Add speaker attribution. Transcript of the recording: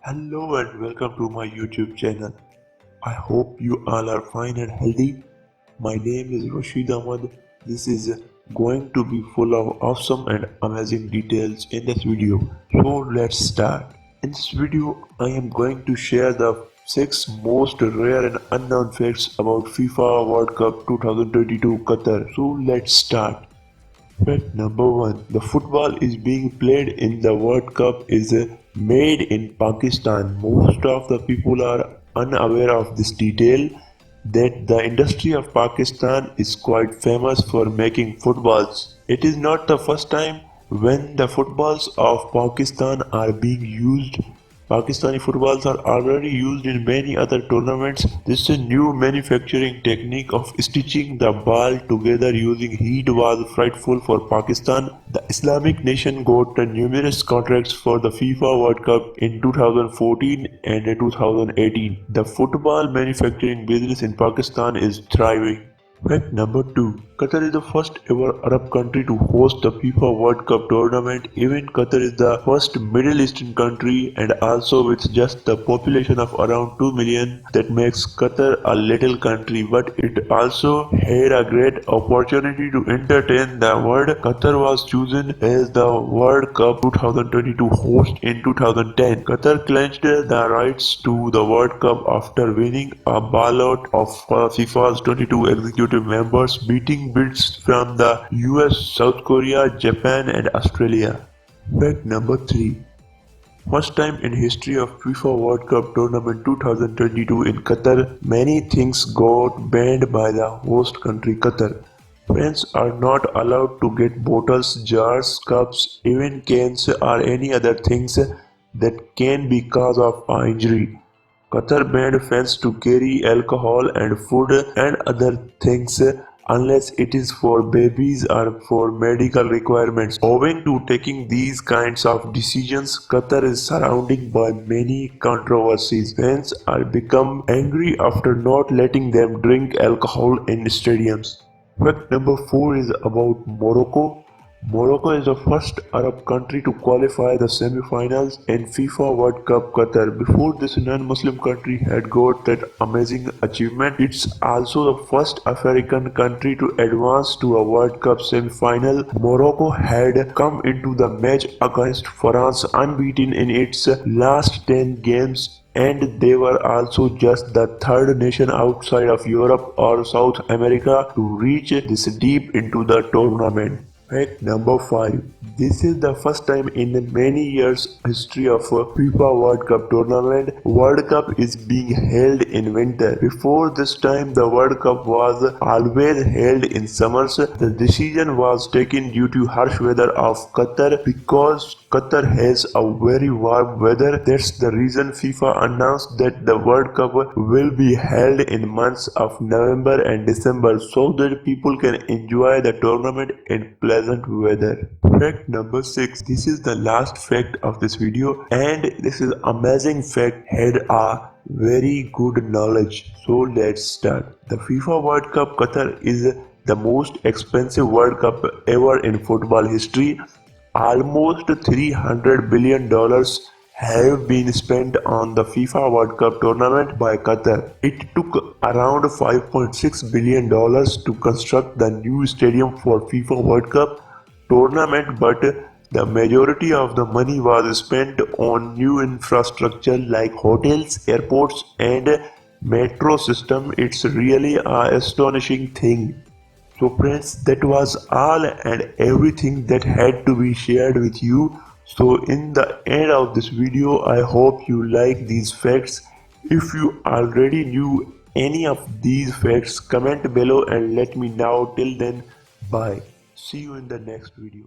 Speaker 1: Hello and welcome to my YouTube channel. I hope you all are fine and healthy. My name is Rasheed Ahmed. This is going to be full of awesome and amazing details in this video. So let's start. In this video, I am going to share the 6 most rare and unknown facts about FIFA World Cup 2022 Qatar. So let's start. Fact number 1. The football is being played in the World Cup is made in Pakistan. Most of the people are unaware of this detail that the industry of Pakistan is quite famous for making footballs. It is not the first time when the footballs of Pakistan are being used. Pakistani footballs are already used in many other tournaments. This new manufacturing technique of stitching the ball together using heat was frightful for Pakistan. The Islamic nation got numerous contracts for the FIFA World Cup in 2014 and 2018. The football manufacturing business in Pakistan is thriving. Fact number 2. Qatar is the first ever Arab country to host the FIFA World Cup tournament. Even Qatar is the first Middle Eastern country and also with just the population of around 2 million that makes Qatar a little country, but it also had a great opportunity to entertain the world. Qatar was chosen as the World Cup 2022 host in 2010. Qatar clinched the rights to the World Cup after winning a ballot of FIFA's 22 executive members, beating bids from the US, South Korea, Japan and Australia. Fact number 3. First time in history of FIFA World Cup Tournament 2022 in Qatar, many things got banned by the host country Qatar. Fans are not allowed to get bottles, jars, cups, even cans or any other things that can be cause of an injury. Qatar banned fans to carry alcohol and food and other things unless it is for babies or for medical requirements. Owing to taking these kinds of decisions, Qatar is surrounded by many controversies. Fans are become angry after not letting them drink alcohol in stadiums. Fact number 4 is about Morocco. Morocco is the first Arab country to qualify the semi-finals in FIFA World Cup Qatar. Before this non-Muslim country had got that amazing achievement, it's also the first African country to advance to a World Cup semi-final. Morocco had come into the match against France unbeaten in its last 10 games, and they were also just the third nation outside of Europe or South America to reach this deep into the tournament. Fact number 5. This is the first time in many years history of a FIFA World Cup tournament. World Cup is being held in winter. Before this time the World Cup was always held in summers. The decision was taken due to harsh weather of Qatar because Qatar has a very warm weather. That's the reason FIFA announced that the World Cup will be held in months of November and December so that people can enjoy the tournament in pleasant weather. Fact number 6. This is the last fact of this video, and this is amazing fact had a very good knowledge. So let's start. The FIFA World Cup Qatar is the most expensive World Cup ever in football history. Almost $300 billion have been spent on the FIFA World Cup tournament by Qatar. It took around $5.6 billion to construct the new stadium for FIFA World Cup tournament, but the majority of the money was spent on new infrastructure like hotels, airports and metro system. It's really an astonishing thing. So friends, that was all and everything that had to be shared with you. So in the end of this video, I hope you like these facts. If you already knew any of these facts, comment below and let me know. Till then, bye. See you in the next video.